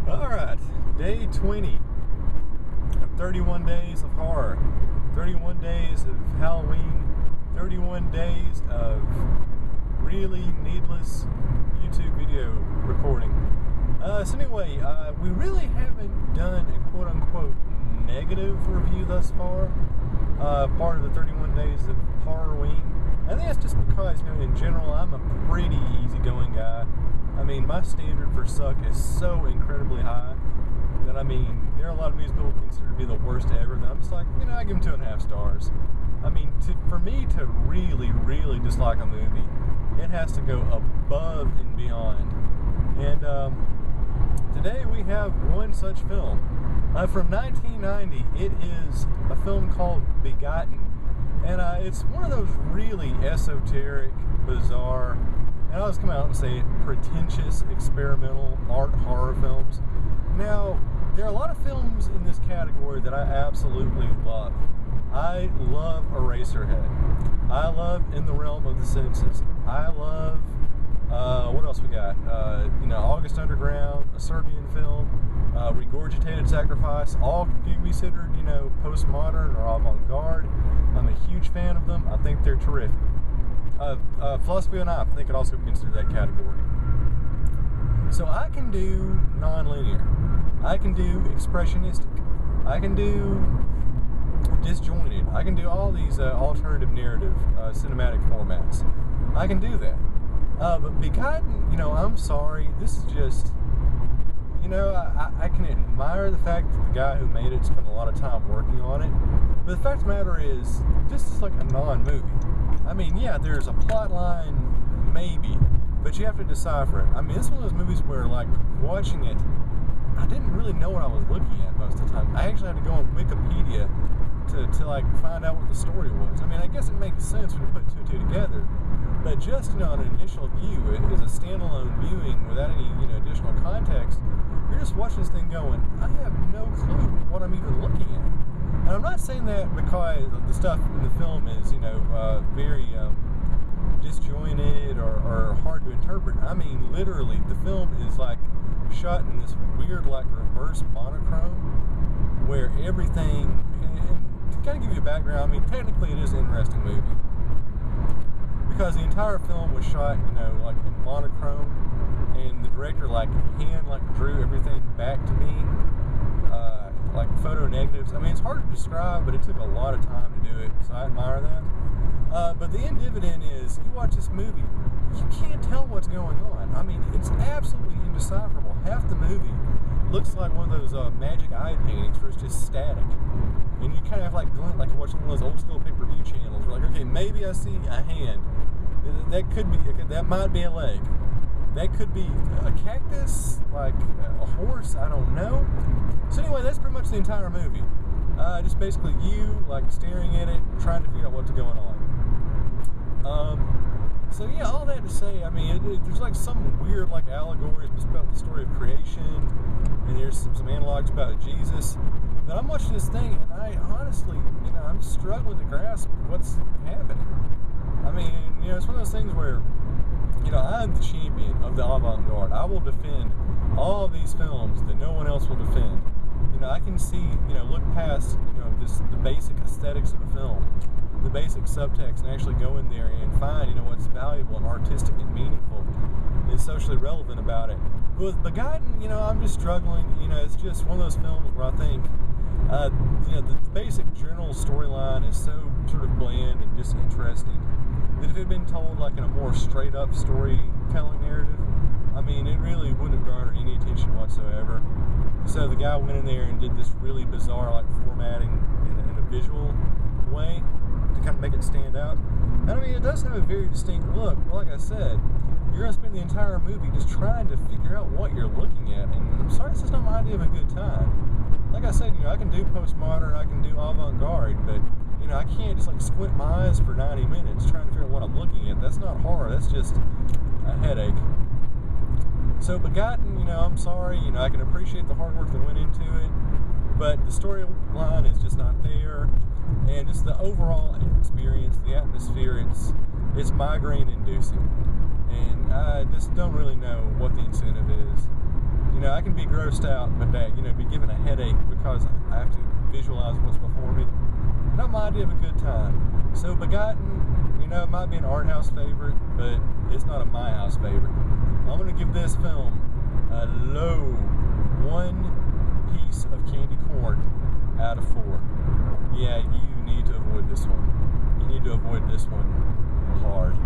Alright, day 20 of 31 days of horror, 31 days of Halloween, 31 days of really needless YouTube video recording. So anyway, we really haven't done a quote-unquote negative review thus far, part of the 31 days of Horrorween. I think that's just because, in general, I'm a pretty easygoing guy. I mean, my standard for suck is so incredibly high that, there are a lot of movies people consider to be the worst ever, that I'm just like, I give them 2.5 stars. For me to really, really dislike a movie, it has to go above and beyond. And today we have one such film. From 1990, it is a film called Begotten. And it's one of those really esoteric, bizarre, and I'll just come out and say it, pretentious, experimental art horror films. Now, there are a lot of films in this category that I absolutely love. I love Eraserhead. I love In the Realm of the Senses. I love, what else we got? August Underground, a Serbian film, Regurgitated Sacrifice, all can be considered, postmodern or avant-garde. I'm a huge fan of them. I think they're terrific. Philosophy of Knife, I think it also considered that category. So I can do non-linear. I can do expressionistic. I can do disjointed. I can do all these alternative narrative cinematic formats. I can do that. But Begotten, I'm sorry, this is just, I can admire the fact that the guy who made it spent a lot of time working on it. But the fact of the matter is, this is like a non-movie. Yeah, there's a plot line, maybe, but you have to decipher it. It's one of those movies where, watching it, I didn't really know what I was looking at most of the time. I actually had to go on Wikipedia to find out what the story was. I guess it makes sense when you put two and two together, but just, on an initial view, it is a standalone viewing without any, additional context. You're just watching this thing going, I have no clue what I'm even looking at. And I'm not saying that because the stuff in the film is, very disjointed or hard to interpret. Literally, the film is shot in this weird reverse monochrome where everything, and to kind of give you a background, technically it is an interesting movie because the entire film was shot, in monochrome, and the director hand drew everything back to me. Photo negatives. It's hard to describe, but it took a lot of time to do it, so I admire that. But the end dividend is, you watch this movie, you can't tell what's going on. It's absolutely indecipherable. Half the movie looks like one of those magic eye paintings where it's just static. And you kind of have glint, watching one of those old school pay-per-view channels. Where okay, maybe I see a hand. That could be, that might be a leg. That could be a cactus, a horse, I don't know. So anyway, that's pretty much the entire movie. Just basically you, staring at it, trying to figure out what's going on. So yeah, all that to say, there's some weird, allegories about the story of creation, and there's some analogs about Jesus. But I'm watching this thing, and I honestly, I'm struggling to grasp what's happening. It's one of those things where, I'm the champion of the avant-garde. I will defend all of these films that no one else will defend. I can see, look past, the basic aesthetics of a film, the basic subtext, and actually go in there and find, what's valuable and artistic and meaningful and socially relevant about it. But with Begotten, I'm just struggling. It's just one of those films where I think, the basic general storyline is so sort of bland and disinteresting that if it had been told in a more straight-up storytelling narrative, it really wouldn't have garnered any attention whatsoever. So the guy went in there and did this really bizarre formatting in a visual way to kind of make it stand out. And it does have a very distinct look. Like I said, you're going to spend the entire movie just trying to figure out what you're looking at. And I'm sorry, this is not my idea of a good time. Like I said, I can do postmodern, I can do avant-garde, but I can't just squint my eyes for 90 minutes trying to figure out what I'm looking at. That's not horror, that's just a headache. So Begotten, I'm sorry, I can appreciate the hard work that went into it, but the storyline is just not there, and just the overall experience, the atmosphere, it's migraine inducing, and I just don't really know what the incentive is. You know, I can be grossed out, but be given a headache because I have to visualize what's before me. Not my idea of a good time. So Begotten, it might be an art house favorite, but it's not a my house favorite. I'm going to give this film a low 1 piece of candy corn out of 4. Yeah, you need to avoid this one. You need to avoid this one hard.